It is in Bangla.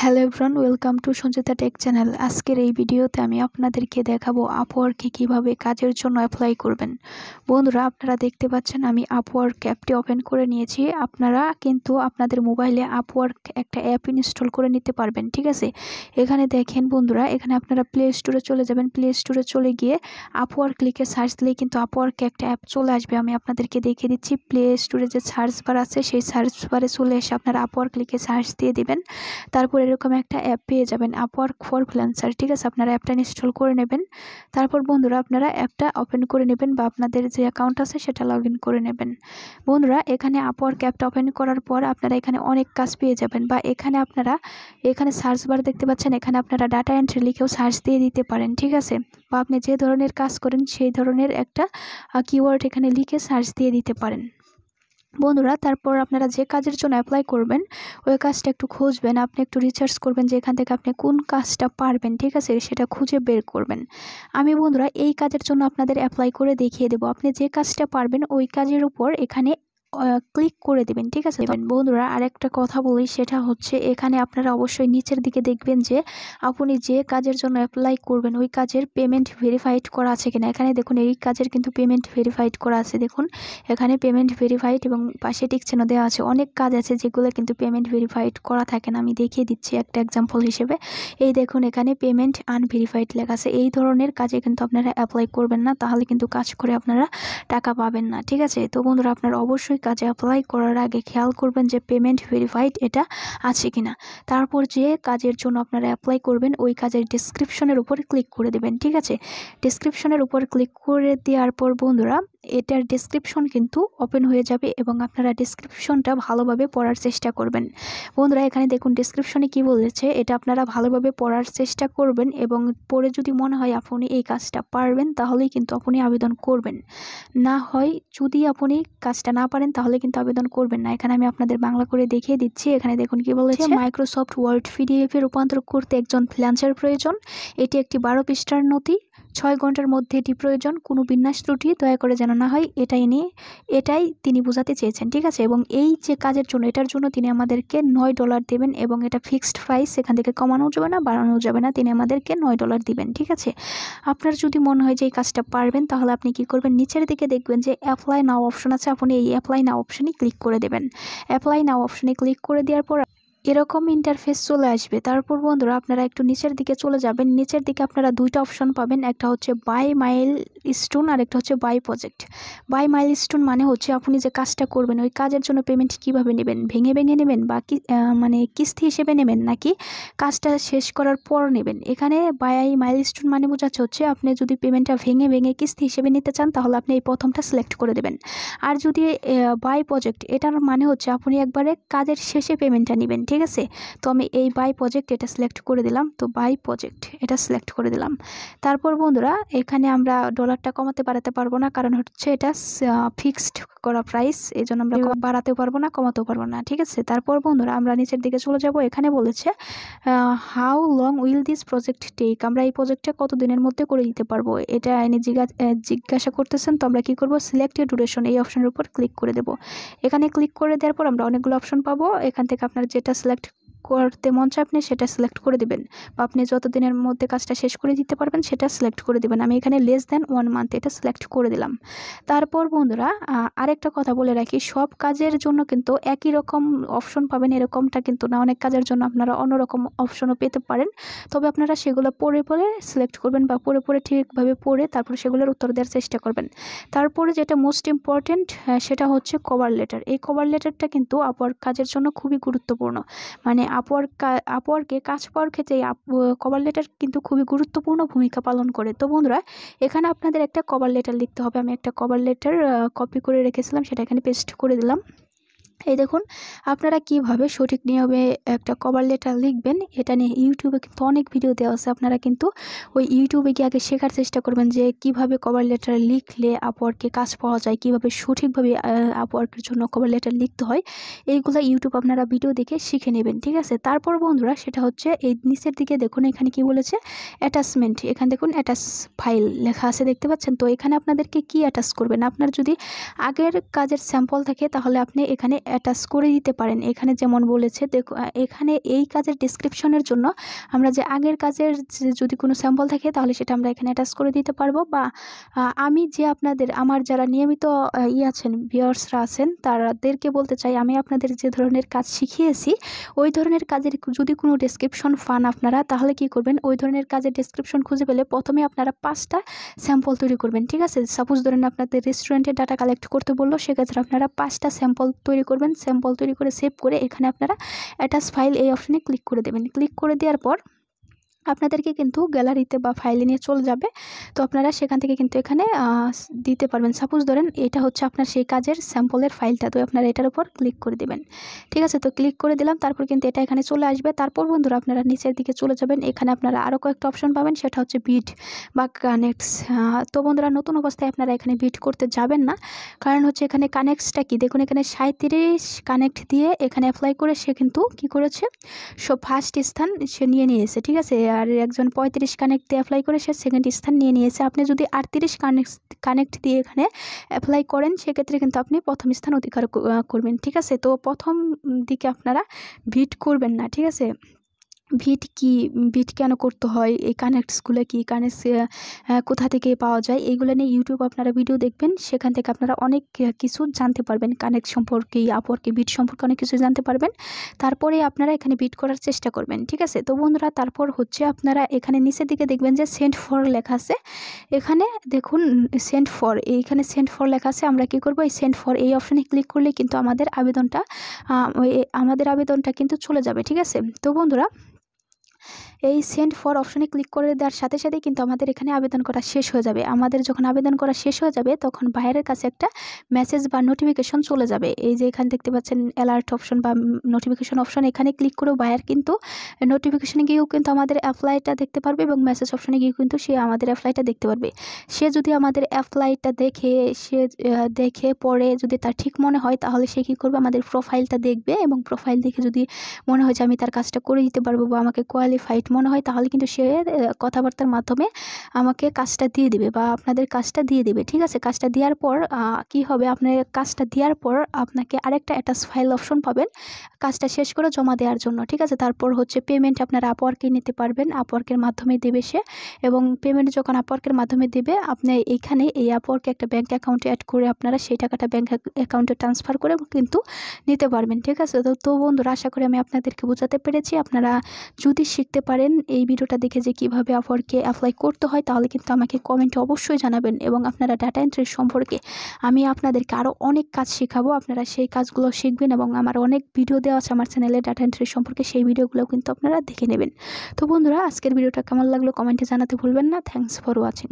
Hello everyone, welcome to Sanjita take channel. আজকের এই ভিডিওতে আমি আপনাদেরকে দেখাবো আপওয়ার্কে কিভাবে কাজের জন্য অ্যাপ্লাই করবেন। বন্ধুরা, আপনারা দেখতে পাচ্ছেন আমি আপওয়ার্ক অ্যাপটি ওপেন করে নিয়েছি। আপনারা কিন্তু আপনাদের মোবাইলে আপওয়ার্ক একটা অ্যাপ ইনস্টল করে নিতে পারবেন, ঠিক আছে। এখানে দেখেন বন্ধুরা, এখানে আপনারা প্লে স্টোরে চলে যাবেন। প্লে স্টোরে চলে গিয়ে আপওয়ার্ক লিখে সার্চ দিলেই কিন্তু আপওয়ার্কে একটা অ্যাপ চলে আসবে। আমি আপনাদেরকে দেখিয়ে দিচ্ছি। প্লে স্টোরে যে সার্চ বার আছে সেই সার্চ বারে চলে এসে আপনারা আপওয়ার্ক লিখে সার্চ দিয়ে দিবেন। তারপর এরকম একটা অ্যাপ পেয়ে যাবেন, আপওয়ার্ক ফর ফ্রিল্যান্সার, ঠিক আছে। আপনারা অ্যাপটা ইনস্টল করে নেবেন। তারপর বন্ধুরা আপনারা অ্যাপটা ওপেন করে নেবেন বা আপনাদের যে অ্যাকাউন্ট আছে সেটা লগ ইন করে নেবেন। বন্ধুরা, এখানে আপওয়ার্ক অ্যাপটা ওপেন করার পর আপনারা এখানে অনেক কাজ পেয়ে যাবেন, বা এখানে সার্চ বার দেখতে পাচ্ছেন, এখানে আপনারা ডাটা এন্ট্রি লিখেও সার্চ দিয়ে দিতে পারেন, ঠিক আছে। বা আপনি যে ধরনের কাজ করেন সেই ধরনের একটা কিওয়ার্ড এখানে লিখে সার্চ দিয়ে দিতে পারেন। বন্ধুরা, তারপর আপনারা যে কাজের জন্য অ্যাপ্লাই করবেন ওই কাজটা একটু খুঁজবেন, আপনি একটু রিসার্চ করবেন যে এখান থেকে আপনি কোন কাজটা পারবেন, ঠিক আছে, সেটা খুঁজে বের করবেন। আমি বন্ধুরা এই কাজের জন্য আপনাদের অ্যাপ্লাই করে দেখিয়ে দেবো। আপনি যে কাজটা পারবেন ওই কাজের উপর এখানে ক্লিক করে দেবেন, ঠিক আছে। বন্ধুরা, আরেকটা কথা বলি, সেটা হচ্ছে এখানে আপনারা অবশ্যই নিচের দিকে দেখবেন যে আপনি যে কাজের জন্য অ্যাপ্লাই করবেন ওই কাজের পেমেন্ট ভেরিফাইড করা আছে কিনা। এখানে দেখুন এই কাজের কিন্তু পেমেন্ট ভেরিফাইড করা আছে। দেখুন এখানে পেমেন্ট ভেরিফাইড এবং পাশে টিক চিহ্ন দেওয়া আছে। অনেক কাজ আছে যেগুলো কিন্তু পেমেন্ট ভেরিফাইড করা থাকে না। আমি দেখিয়ে দিচ্ছি একটা এক্সাম্পল হিসেবে। এই দেখুন এখানে পেমেন্ট আনভেরিফাইড লেখা আছে। এই ধরনের কাজে কিন্তু আপনারা অ্যাপ্লাই করবেন না, তাহলে কিন্তু কাজ করে আপনারা টাকা পাবেন না, ঠিক আছে। তো বন্ধুরা, আপনারা অবশ্যই কাজে অ্যাপ্লাই করার আগে খেয়াল করবেন যে পেমেন্ট ভেরিফাইড এটা আছে কিনা। তারপর যে কাজের জন্য আপনারা অ্যাপ্লাই করবেন ওই কাজের ডেসক্রিপশনের উপর ক্লিক করে দেবেন, ঠিক আছে। ডেসক্রিপশনের উপর ক্লিক করে দেওয়ার পর বন্ধুরা এটার ডেসক্রিপশন কিন্তু ওপেন হয়ে যাবে এবং আপনারা ডেসক্রিপশনটা ভালোভাবে পড়ার চেষ্টা করবেন। বন্ধুরা, এখানে দেখুন ডেসক্রিপশনে কি বলেছে, এটা আপনারা ভালোভাবে পড়ার চেষ্টা করবেন এবং পড়ে যদি মনে হয় আপনি এই কাজটা পারবেন তাহলেই কিন্তু আপনি আবেদন করবেন। না হয় যদি আপনি কাজটা না পারেন তাহলে কিন্তু আবেদন করবেন না। এখানে আমি আপনাদের বাংলা করে দেখিয়ে দিচ্ছি। এখানে দেখুন কি বলেছে, মাইক্রোসফট ওয়ার্ড পিডিএফে রূপান্তর করতে একজন ফ্রিল্যান্সার প্রয়োজন। এটি একটি 12 পৃষ্ঠার নথি, 6 ঘন্টার মধ্যে এটি প্রয়োজন। কোনো বিন্যাস ত্রুটি দয়া করে যেন না হয়, এটাই তিনি বোঝাতে চেয়েছেন, ঠিক আছে। এবং এই যে কাজের জন্য এটার জন্য তিনি আমাদেরকে $9 দেবেন এবং এটা ফিক্সড প্রাইস, এখান থেকে কমানো যাবে না বাড়ানো যাবে না, তিনি আমাদেরকে $9 দিবেন, ঠিক আছে। আপনার যদি মনে হয় যে এই কাজটা পারবেন তাহলে আপনি কি করবেন, নিচের দিকে দেখবেন যে অ্যাপ্লাই নাও অপশন আছে, আপনি এই অ্যাপ্লাই নাও অপশনে ক্লিক করে দেবেন। অ্যাপ্লাই নাও অপশনে ক্লিক করে দেওয়ার পর এরকম ইন্টারফেস চলে আসবে। তারপর বন্ধুরা আপনারা একটু নিচের দিকে চলে যাবেন। নিচের দিকে আপনারা দুইটা অপশন পাবেন, একটা হচ্ছে বাই মাইল স্টোন আর একটা হচ্ছে by project. By milestone মানে হচ্ছে আপনি যে কাজটা করবেন ওই কাজের জন্য পেমেন্ট কিভাবে নেবেন, ভেঙে ভেঙে নেবেন বা মানে কিস্তি হিসেবে নেবেন নাকি কাজটা শেষ করার পর নেবেন। এখানে বাই মাইল স্টোন মানে বোঝাচ্ছে হচ্ছে আপনি যদি পেমেন্টটা ভেঙে ভেঙে কিস্তি হিসেবে নিতে চান তাহলে আপনি এই প্রথমটা সিলেক্ট করে দেবেন। আর যদি বাই প্রজেক্ট, এটার মানে হচ্ছে আপনি একবারে কাজের শেষে পেমেন্টটা নেবেন, ঠিক আছে। তো আমি এই বাই প্রজেক্ট এটা সিলেক্ট করে দিলাম। তো বাই প্রজেক্ট এটা সিলেক্ট করে দিলাম। তারপর বন্ধুরা এখানে আমরা ডলারটা কমাতে বাড়াতে পারবো না, কারণ হচ্ছে এটা ফিক্সড করা প্রাইস, এই জন্য আমরা বাড়াতেও পারবো না কমাতেও পারবো না, ঠিক আছে। তারপর বন্ধুরা আমরা নিচের দিকে চলে যাব। এখানে বলেছে how long will this project take, আমরা এই প্রজেক্টটা কত দিনের মধ্যে করে দিতে পারবো এটা এনে জিজ্ঞাসা করতেছেন। তো আমরা কি করব, সিলেক্ট ডিউরেশন এই অপশনের উপর ক্লিক করে দেব। এখানে ক্লিক করে দেওয়ার পর আমরা অনেকগুলো অপশন পাবো। এখান থেকে আপনার যেটা সিলেক্ট করতে মন চায় আপনি সেটা সিলেক্ট করে দিবেন, বা আপনি যত দিনের মধ্যে কাজটা শেষ করে দিতে পারবেন সেটা সিলেক্ট করে দিবেন। আমি এখানে লেস দ্যান 1 মান্থ এটা সিলেক্ট করে দিলাম। তারপর বন্ধুরা আরেকটা কথা বলে রাখি, সব কাজের জন্য কিন্তু একই রকম অপশন পাবেন এরকমটা কিন্তু না, অনেক কাজের জন্য আপনারা অন্যরকম অপশনও পেতে পারেন। তবে আপনারা সেগুলো পড়ে পড়ে সিলেক্ট করবেন বা পড়ে পড়ে ঠিকভাবে পড়ে তারপর সেগুলোর উত্তর দেওয়ার চেষ্টা করবেন। তারপরে যেটা মোস্ট ইম্পর্টেন্ট সেটা হচ্ছে কভার লেটার। এই কভার লেটারটা কিন্তু আপওয়ার্ক কাজের জন্য খুবই গুরুত্বপূর্ণ। মানে আপওয়ার্কে কাজ পাওয়ার ক্ষেত্রে কভার লেটার কিন্তু খুবই গুরুত্বপূর্ণ ভূমিকা পালন করে। তো বন্ধুরা এখানে আপনাদের একটা কভার লেটার লিখতে হবে। আমি একটা কভার লেটার কপি করে রেখেছিলাম, সেটা এখানে পেস্ট করে দিলাম। এই দেখুন আপনারা কিভাবে সঠিক নিয়মে একটা কভার লেটার লিখবেন এটা নিয়ে ইউটিউবে কিন্তু অনেক ভিডিও দেওয়া আছে। আপনারা কিন্তু ওই ইউটিউবে গিয়ে আগে শেখার চেষ্টা করবেন যে কিভাবে কভার লেটার লিখলে আপওয়ার্কে কাজ পাওয়া যায়, কিভাবে সঠিকভাবে আপওয়ার্কের জন্য কভার লেটার লিখতে হয়। এইগুলো ইউটিউব আপনারা ভিডিও দেখে শিখে নেবেন, ঠিক আছে। তারপর বন্ধুরা সেটা হচ্ছে এই নিচের দিকে দেখুন এখানে কি বলেছে, অ্যাটাচমেন্ট। এখানে দেখুন অ্যাটাচ ফাইল লেখা আছে, দেখতে পাচ্ছেন। তো এখানে আপনাদেরকে কি অ্যাটাচ করবেন, আপনার যদি আগের কাজের স্যাম্পল থাকে তাহলে আপনি এখানে অ্যাটাচ করে দিতে পারেন। এখানে যেমন বলেছে দেখো, এখানে এই কাজের ডেসক্রিপশনের জন্য আমরা যে আগের কাজের যদি কোনো স্যাম্পল থাকে তাহলে সেটা আমরা এখানে অ্যাটাচ করে দিতে পারবো। বা আমি যে আমার যারা নিয়মিত আছেন, ভিউয়ার্সরা আছেন, তাদেরকে বলতে চাই, আমি আপনাদের যে ধরনের কাজ শিখিয়েছি ওই ধরনের কাজের যদি কোনো ডেসক্রিপশন পান আপনারা, তাহলে কি করবেন, ওই ধরনের কাজের ডেসক্রিপশন খুঁজে পেলে প্রথমে আপনারা 5টা স্যাম্পল তৈরি করবেন। ঠিক আছে, সাপোজ ধরেন আপনাদের রেস্টুরেন্টের ডাটা কালেক্ট করতে বললো, সেক্ষেত্রে আপনারা 5টা স্যাম্পল তৈরি করবেন। স্যাম্পল তৈরি করে সেভ করে এখানে আপনারা অ্যাটাচ ফাইল এই অপশনে ক্লিক করে দেবেন। ক্লিক করে দেওয়ার পর আপনাদেরকে কিন্তু গ্যালারিতে বা ফাইলে নিয়ে চলে যাবে। তো আপনারা সেখান থেকে কিন্তু এখানে দিতে পারবেন। সাপোজ ধরেন এটা হচ্ছে আপনার সেই কাজের স্যাম্পলের ফাইলটা, তো আপনারা এটার উপর ক্লিক করে দেবেন। ঠিক আছে, তো ক্লিক করে দিলাম, তারপর কিন্তু এটা এখানে চলে আসবে। তারপর বন্ধুরা আপনারা নিচের দিকে চলে যাবেন, এখানে আপনারা আরও কয়েকটা অপশন পাবেন, সেটা হচ্ছে বিড বা কানেক্টস। তো বন্ধুরা নতুন অবস্থায় আপনারা এখানে বিড করতে যাবেন না, কারণ হচ্ছে এখানে কানেক্টসটা কি দেখুন, এখানে 37 কানেক্ট দিয়ে এখানে অ্যাপ্লাই করে সে কিন্তু কি করেছে, ফার্স্ট স্থান সে নিয়েছে। ঠিক আছে, আর একজন 35 কানেক্ট দিয়ে অ্যাপ্লাই করে সে সেকেন্ড স্থান নিয়েছে। আপনি যদি 38 কানেক্ট দিয়ে এখানে অ্যাপ্লাই করেন, সেক্ষেত্রে কিন্তু আপনি প্রথম স্থান অধিকার করবেন। ঠিক আছে, তো প্রথম দিকে আপনারা বিট করবেন না। ঠিক আছে, বিট কেন করতে হয়, এই কানেক্টসগুলো কি, কানেক্টস কোথা থেকে পাওয়া যায়, এইগুলো নিয়ে ইউটিউব আপনারা ভিডিও দেখবেন, সেখান থেকে আপনারা অনেক কিছু জানতে পারবেন। কানেক্ট সম্পর্কে, আপওয়ার্কে বিট সম্পর্কে অনেক কিছু জানতে পারবেন। তারপরে আপনারা এখানে বিট করার চেষ্টা করবেন। ঠিক আছে, তো বন্ধুরা তারপর হচ্ছে আপনারা এখানে নিচের দিকে দেখবেন যে সেন্ড ফর লেখা আছে। এখানে দেখুন সেন্ড ফর, এইখানে সেন্ড ফর লেখা আছে। আমরা কি করব, এই সেন্ড ফর এই অপশানে ক্লিক করলে কিন্তু আমাদের আবেদনটা কিন্তু চলে যাবে। ঠিক আছে, তো বন্ধুরা এই সেন্ড ফর অপশনে ক্লিক করে দেওয়ার সাথে সাথে কিন্তু আমাদের এখানে আবেদন করা শেষ হয়ে যাবে। আমাদের যখন আবেদন করা শেষ হয়ে যাবে তখন বাইরের কাছে একটা মেসেজ বা নোটিফিকেশন চলে যাবে। এই যে এখানে দেখতে পাচ্ছেন অ্যালার্ট অপশন বা নোটিফিকেশন অপশন, এখানে ক্লিক করেও বাইরে কিন্তু নোটিফিকেশনে গিয়েও কিন্তু আমাদের অ্যাপ্লাইটা দেখতে পারবে এবং মেসেজ অপশনে গিয়ে কিন্তু সে আমাদের অ্যাপ্লাইটা দেখতে পারবে। সে যদি আমাদের অ্যাপ্লাইটা দেখে পরে যদি তার ঠিক মনে হয়, তাহলে সে কী করবে, আমাদের প্রোফাইলটা দেখবে এবং প্রোফাইল দেখে যদি মনে হয় যে আমি তার কাজটা করে দিতে পারবো বা আমাকে কোয়ালিফাইড মনে হয়, তাহলে কিন্তু সে কথাবার্তার মাধ্যমে আমাকে কাজটা দিয়ে দিবে বা আপনাদের কাজটা দিয়ে দিবে। ঠিক আছে, কাজটা দেওয়ার পর কি হবে, আপনার কাজটা দেওয়ার পর আপনাকে আরেকটা অ্যাটাচ ফাইল অপশন পাবেন কাজটা শেষ করে জমা দেওয়ার জন্য। ঠিক আছে, তারপর হচ্ছে পেমেন্ট আপনারা আপওয়ার্কে নিতে পারবেন, আপওয়ার্কের মাধ্যমে দেবে সে, এবং পেমেন্ট যখন আপওয়ার্কের মাধ্যমে দেবে আপনি এইখানে এই আপওয়ার্কে একটা ব্যাঙ্ক অ্যাকাউন্টে অ্যাড করে আপনারা সেই টাকাটা ব্যাঙ্ক অ্যাকাউন্টে ট্রান্সফার করে কিন্তু নিতে পারবেন। ঠিক আছে, তো বন্ধুরা আশা করি আমি আপনাদেরকে বোঝাতে পেরেছি। আপনারা যদি শিখতে পারেন এই ভিডিওটা দেখে যে কিভাবে আপওয়ার্কে অ্যাপ্লাই করতে হয়, তাহলে কিন্তু আমাকে কমেন্টে অবশ্যই জানাবেন। এবং আপনারা ডাটা এন্ট্রি সম্পর্কে আমি আপনাদেরকে আরও অনেক কাজ শেখাবো, আপনারা সেই কাজগুলো শিখবেন এবং আমার অনেক ভিডিও দেওয়া আছে আমার চ্যানেলে ডাটা এন্ট্রি সম্পর্কে, সেই ভিডিওগুলো কিন্তু আপনারা দেখে নেবেন। তো বন্ধুরা আজকের ভিডিওটা কেমন লাগলো কমেন্টে জানাতে ভুলবেন না। Thanks for watching.